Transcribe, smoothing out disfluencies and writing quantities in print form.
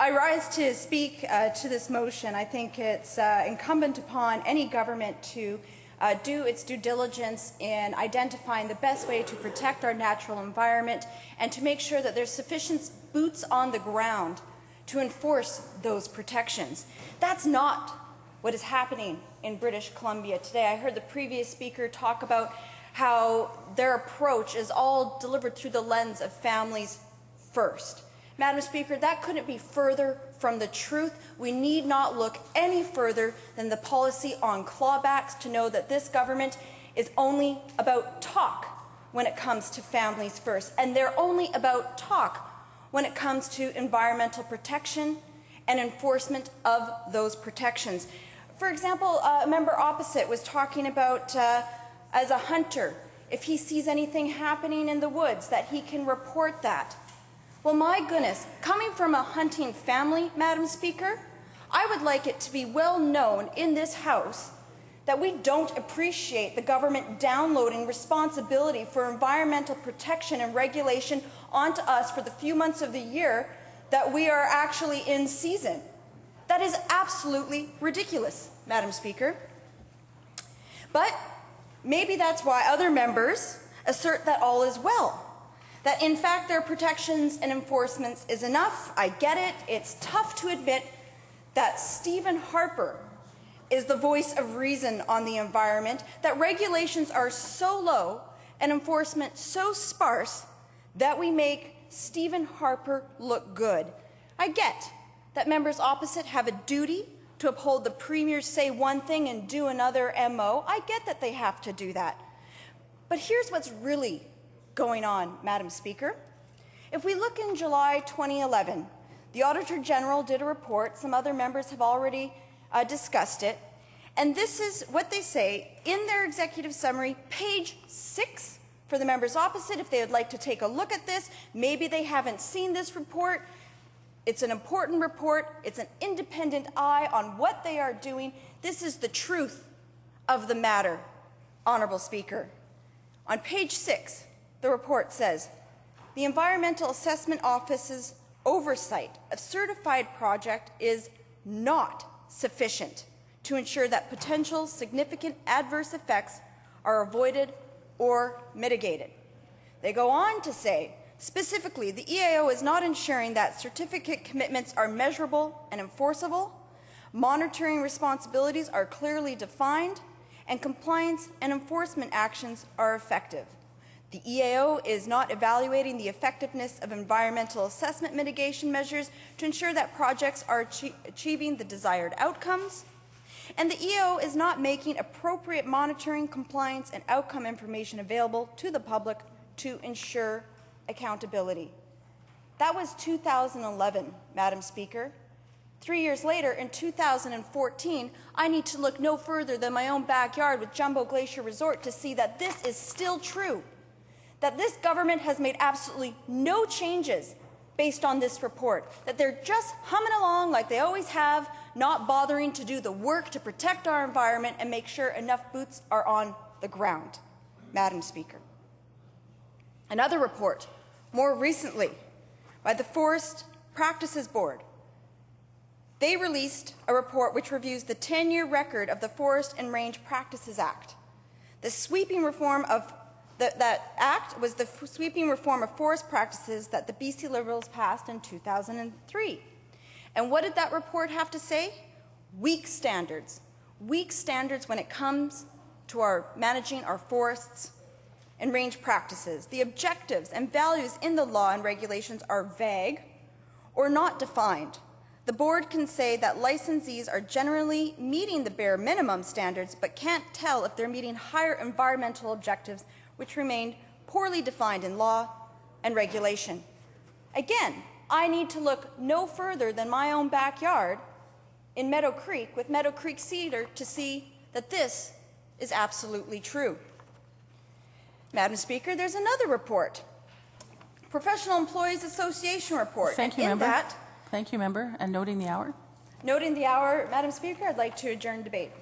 I rise to speak to this motion. I think it's incumbent upon any government to do its due diligence in identifying the best way to protect our natural environment and to make sure that there's sufficient boots on the ground to enforce those protections. That's not what is happening in British Columbia today. I heard the previous speaker talk about how their approach is all delivered through the lens of families first. Madam Speaker, that couldn't be further from the truth. We need not look any further than the policy on clawbacks to know that this government is only about talk when it comes to families first, and they're only about talk when it comes to environmental protection and enforcement of those protections. For example, a member opposite was talking about, as a hunter, if he sees anything happening in the woods, that he can report that. Well, my goodness, coming from a hunting family, Madam Speaker, I would like it to be well known in this House that we don't appreciate the government downloading responsibility for environmental protection and regulation onto us for the few months of the year that we are actually in season. That is absolutely ridiculous, Madam Speaker. But maybe that's why other members assert that all is well. That in fact their protections and enforcements is enough. I get it. It's tough to admit that Stephen Harper is the voice of reason on the environment, that regulations are so low and enforcement so sparse that we make Stephen Harper look good. I get that members opposite have a duty to uphold the Premier's say one thing and do another MO. I get that they have to do that. But here's what's really going on, Madam Speaker. If we look in July 2011, the Auditor General did a report. Some other members have already discussed it. And this is what they say in their executive summary, page 6, for the members opposite, if they would like to take a look at this. Maybe they haven't seen this report. It's an important report. It's an independent eye on what they are doing. This is the truth of the matter, Honourable Speaker. On page 6, the report says, the Environmental Assessment Office's oversight of certified project is not sufficient to ensure that potential significant adverse effects are avoided or mitigated. They go on to say, specifically, the EAO is not ensuring that certificate commitments are measurable and enforceable, monitoring responsibilities are clearly defined, and compliance and enforcement actions are effective. The EAO is not evaluating the effectiveness of environmental assessment mitigation measures to ensure that projects are achieving the desired outcomes. And the EAO is not making appropriate monitoring, compliance, and outcome information available to the public to ensure accountability. That was 2011, Madam Speaker. 3 years later, in 2014, I need to look no further than my own backyard with Jumbo Glacier Resort to see that this is still true. That this government has made absolutely no changes based on this report, that they're just humming along like they always have, not bothering to do the work to protect our environment and make sure enough boots are on the ground, Madam Speaker. Another report, more recently, by the Forest Practices Board, they released a report which reviews the 10-year record of the Forest and Range Practices Act. The sweeping reform of that act was the sweeping reform of forest practices that the BC Liberals passed in 2003. And what did that report have to say? Weak standards. Weak standards when it comes to our managing our forests and range practices. The objectives and values in the law and regulations are vague or not defined. The board can say that licensees are generally meeting the bare minimum standards but can't tell if they're meeting higher environmental objectives which remain poorly defined in law and regulation. Again, I need to look no further than my own backyard in Meadow Creek with Meadow Creek Cedar to see that this is absolutely true. Madam Speaker, there's another report, Professional Employees Association report. Thank you, Member. Thank you, Member. And noting the hour? Noting the hour, Madam Speaker, I'd like to adjourn debate.